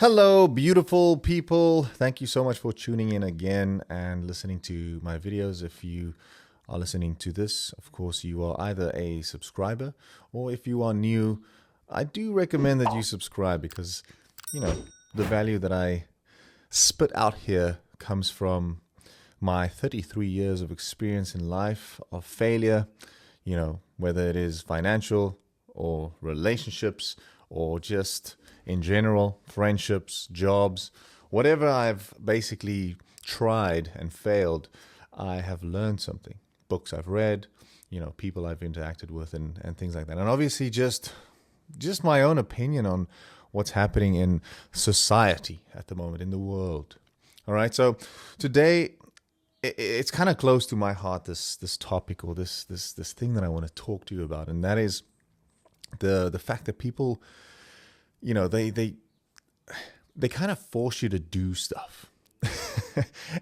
Hello, beautiful people. Thank you so much for tuning in again and listening to my videos. If you are listening to this, of course, you are either a subscriber or if you are new, I do recommend that you subscribe because, the value that I spit out here comes from my 33 years of experience in life, of failure, whether it is financial or relationships or just in general, friendships, jobs, whatever I've basically tried and failed, I have learned something. Books I've read, people I've interacted with and things like that. And obviously just my own opinion on what's happening in society at the moment, in the world. All right, so today it's kind of close to my heart, this topic or this thing that I want to talk to you about, and that is the fact that people, they kind of force you to do stuff.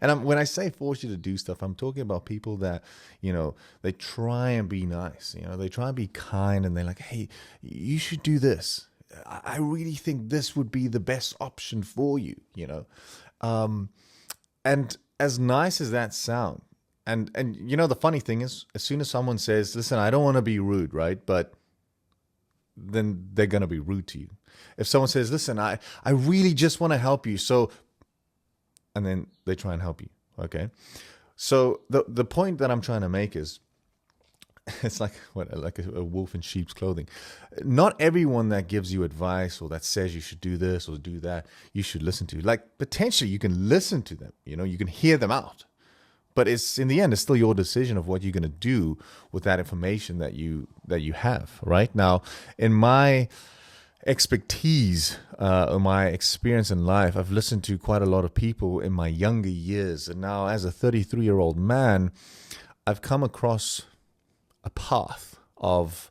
And when I say force you to do stuff, I'm talking about people that, they try and be nice, they try and be kind, and they're like, hey, you should do this. I really think this would be the best option for you, and as nice as that sound, and the funny thing is, as soon as someone says, listen, I don't want to be rude, right? But then they're going to be rude to you. If someone says, listen, I really just want to help you. And then they try and help you. Okay. So the point that I'm trying to make is, it's like a wolf in sheep's clothing. Not everyone that gives you advice or that says you should do this or do that, you should listen to. Like potentially you can listen to them, you can hear them out. But it's in the end, it's still your decision of what you're going to do with that information that you have, right? Now, in my expertise, or my experience in life, I've listened to quite a lot of people in my younger years. And now as a 33-year-old man, I've come across a path of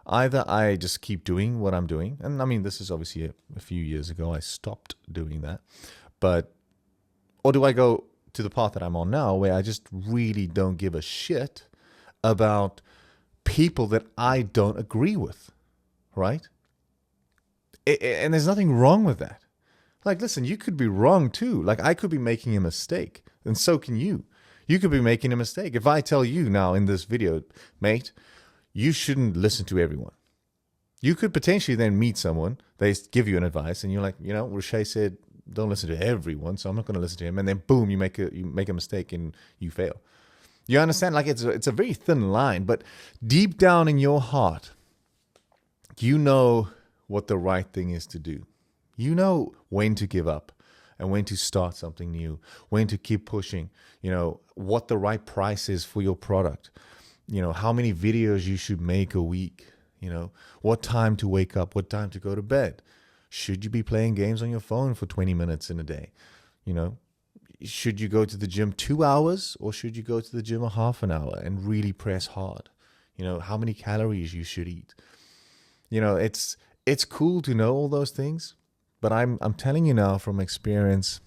either I just keep doing what I'm doing. And I mean, this is obviously a few years ago, I stopped doing that. Or do I go to the path that I'm on now, where I just really don't give a shit about people that I don't agree with, right? And there's nothing wrong with that. Like, listen, you could be wrong too. Like, I could be making a mistake, and so can you. You could be making a mistake. If I tell you now in this video, mate, you shouldn't listen to everyone. You could potentially then meet someone, they give you an advice, and you're like, Roche said, don't listen to everyone, so I'm not going to listen to him. And then boom, you make a mistake and you fail. You understand? Like it's a very thin line, but deep down in your heart, you know what the right thing is to do. You know when to give up and when to start something new, when to keep pushing, what the right price is for your product, how many videos you should make a week, what time to wake up, what time to go to bed. Should you be playing games on your phone for 20 minutes in a day? Should you go to the gym 2 hours or should you go to the gym a half an hour and really press hard? How many calories you should eat. It's cool to know all those things, but I'm telling you now from experience,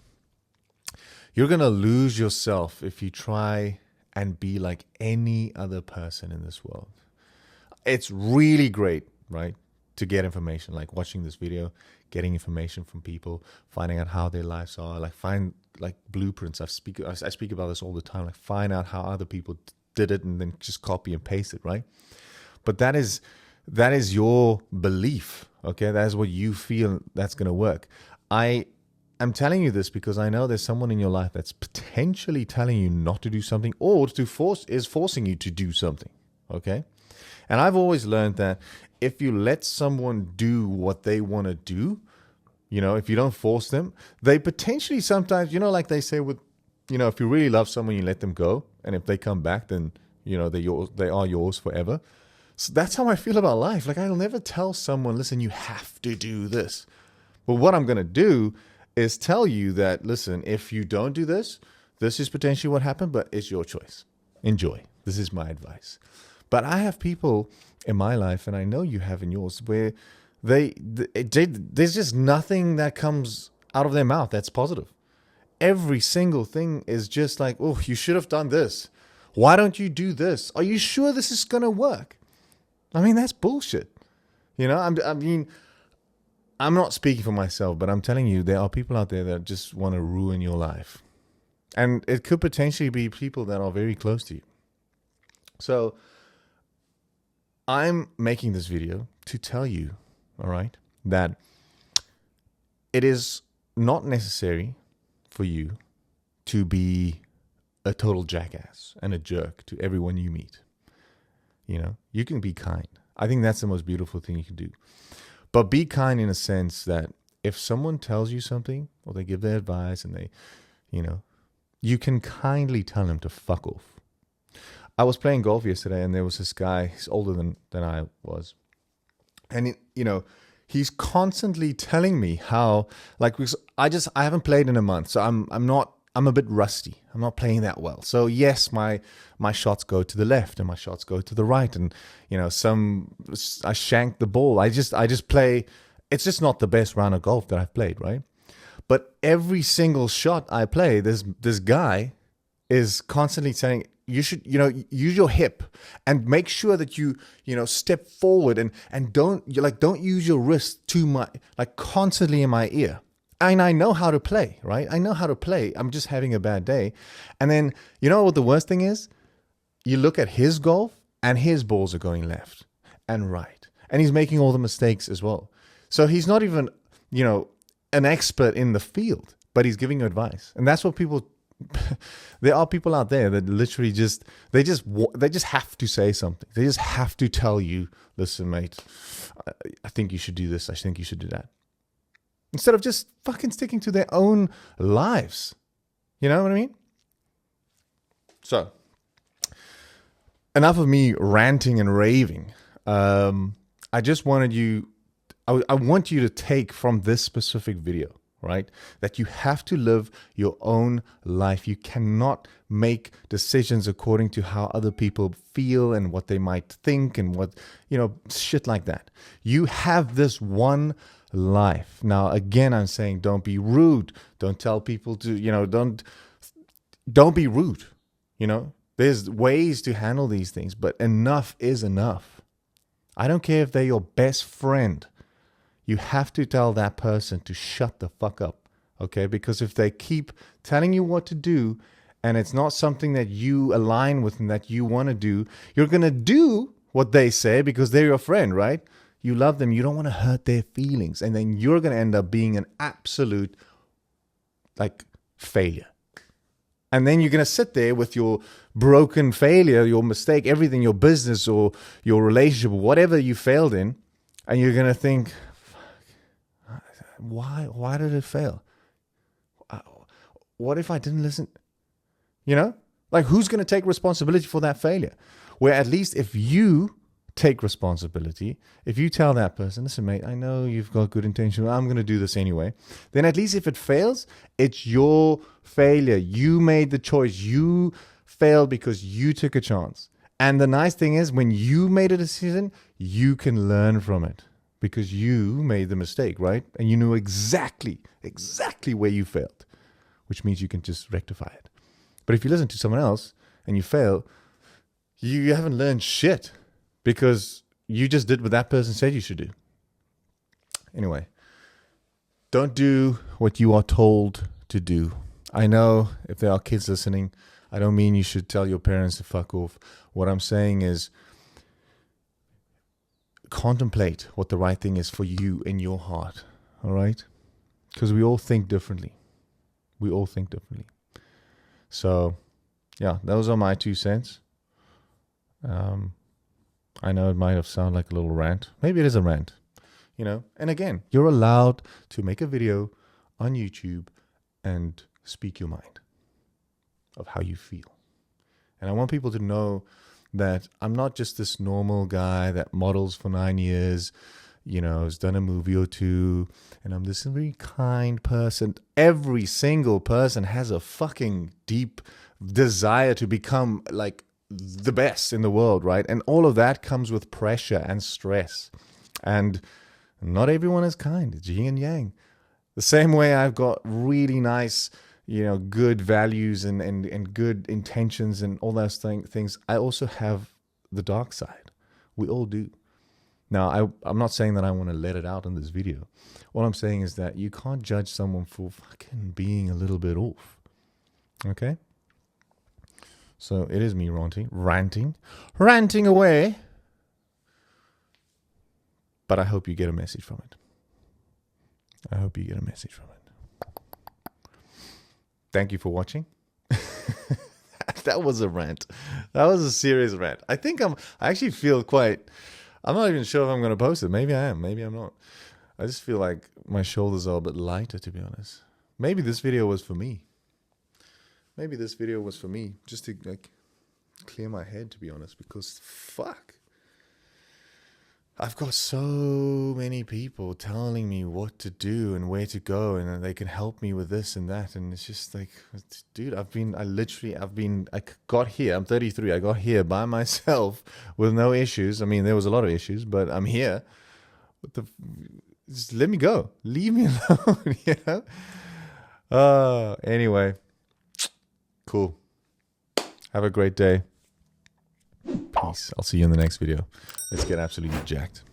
you're going to lose yourself if you try and be like any other person in this world. It's really great, right? To get information, like watching this video, getting information from people, finding out how their lives are, find blueprints. I speak about this all the time, find out how other people did it and then just copy and paste it, right? But that is your belief, okay? That is what you feel that's going to work. I'm telling you this because I know there's someone in your life that's potentially telling you not to do something or is forcing you to do something, okay? And I've always learned that if you let someone do what they want to do, if you don't force them, they potentially sometimes, like they say with, if you really love someone, you let them go. And if they come back, then, they are yours forever. So that's how I feel about life. Like, I'll never tell someone, listen, you have to do this. But what I'm going to do is tell you that, listen, if you don't do this, this is potentially what happened, but it's your choice. Enjoy. This is my advice. But I have people in my life, and I know you have in yours, where there's just nothing that comes out of their mouth that's positive. Every single thing is just like, oh, you should have done this. Why don't you do this? Are you sure this is going to work? I mean, that's bullshit. I mean, I'm not speaking for myself, but I'm telling you, there are people out there that just want to ruin your life. And it could potentially be people that are very close to you. So I'm making this video to tell you, all right, that it is not necessary for you to be a total jackass and a jerk to everyone you meet. You know, you can be kind. I think that's the most beautiful thing you can do. But be kind in a sense that if someone tells you something or they give their advice and they, you know, you can kindly tell them to fuck off. I was playing golf yesterday and there was this guy, he's older than I was. And, he's constantly telling me how, like, I haven't played in a month. So I'm a bit rusty. I'm not playing that well. So yes, my shots go to the left and my shots go to the right. And, I shank the ball. I just play. It's just not the best round of golf that I've played, right? But every single shot I play, this guy is constantly saying, you should, use your hip and make sure that you step forward and don't use your wrist too much, like constantly in my ear. And I know how to play, right? I know how to play. I'm just having a bad day. And then, you know what the worst thing is? You look at his golf and his balls are going left and right. And he's making all the mistakes as well. So he's not even, an expert in the field, but he's giving you advice. And that's what people, there are people out there that literally they just have to say something. They just have to tell you, listen, mate, I think you should do this. I think you should do that. Instead of just fucking sticking to their own lives. You know what I mean? So, enough of me ranting and raving. I just wanted you, I want you to take from this specific video, right, that you have to live your own life. You cannot make decisions according to how other people feel and what they might think and what, shit like that. You have this one life. Now, again, I'm saying don't be rude. Don't tell people to, don't be rude. There's ways to handle these things, but enough is enough. I don't care if they're your best friend. You have to tell that person to shut the fuck up, okay? Because if they keep telling you what to do and it's not something that you align with and that you want to do, you're going to do what they say because they're your friend, right? You love them. You don't want to hurt their feelings. And then you're going to end up being an absolute, failure. And then you're going to sit there with your broken failure, your mistake, everything, your business or your relationship, whatever you failed in. And you're going to think, why did it fail? What if I didn't listen? Who's going to take responsibility for that failure? Where at least if you take responsibility, if you tell that person, listen, mate, I know you've got good intention, I'm going to do this anyway, then at least if it fails, it's your failure. You made the choice. You failed because you took a chance. And the nice thing is, when you made a decision, you can learn from it. Because you made the mistake, right? And you knew exactly where you failed, which means you can just rectify it. But if you listen to someone else and you fail, you haven't learned shit because you just did what that person said you should do. Anyway, don't do what you are told to do. I know if there are kids listening, I don't mean you should tell your parents to fuck off. What I'm saying is, contemplate what the right thing is for you in your heart, all right? Because we all think differently. So, yeah, those are my 2 cents. I know it might have sounded like a little rant. Maybe it is a rant, And again, you're allowed to make a video on YouTube and speak your mind of how you feel. And I want people to know that I'm not just this normal guy that models for 9 years, has done a movie or two, and I'm this very kind person. Every single person has a fucking deep desire to become the best in the world, right? And all of that comes with pressure and stress. And not everyone is kind. It's yin and yang. The same way I've got really nice, good values and good intentions and all those things, I also have the dark side. We all do. Now, I'm not saying that I want to let it out in this video. What I'm saying is that you can't judge someone for fucking being a little bit off. Okay? So it is me ranting away. But I hope you get a message from it. Thank you for watching. That was a rant. That was a serious rant. I actually feel I'm not even sure if I'm going to post it. Maybe I am. Maybe I'm not. I just feel like my shoulders are a bit lighter, to be honest. Maybe this video was for me. Just to like clear my head, to be honest, because fuck. I've got so many people telling me what to do and where to go, and they can help me with this and that. And it's just like, dude, I got here. I'm 33. I got here by myself with no issues. I mean, there was a lot of issues, but I'm here. Just let me go. Leave me alone, you know? Anyway, cool. Have a great day. Peace. I'll see you in the next video. Let's get absolutely jacked.